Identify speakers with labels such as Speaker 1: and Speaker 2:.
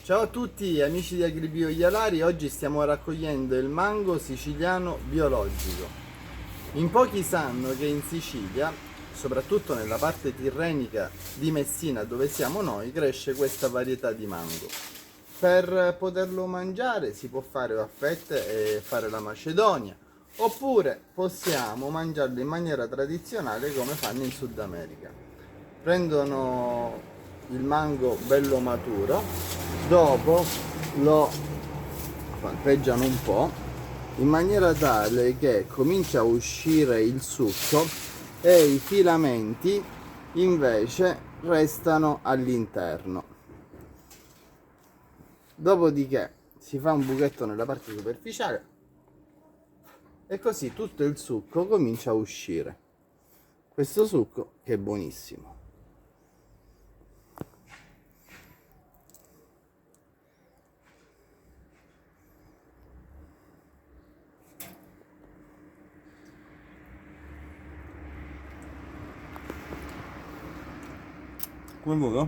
Speaker 1: Ciao a tutti amici di Agribio Ialari, oggi stiamo raccogliendo il mango siciliano biologico. In pochi sanno che in Sicilia, soprattutto nella parte tirrenica di Messina dove siamo noi, cresce questa varietà di mango. Per poterlo mangiare si può fare a fette e fare la macedonia, oppure possiamo mangiarlo in maniera tradizionale come fanno in Sud America. Prendono il mango bello maturo, dopo lo palpeggiano un po' in maniera tale che comincia a uscire il succo e i filamenti invece restano all'interno. Dopodiché si fa un buchetto nella parte superficiale e così tutto il succo comincia a uscire. Questo succo che è buonissimo. Come vuoi?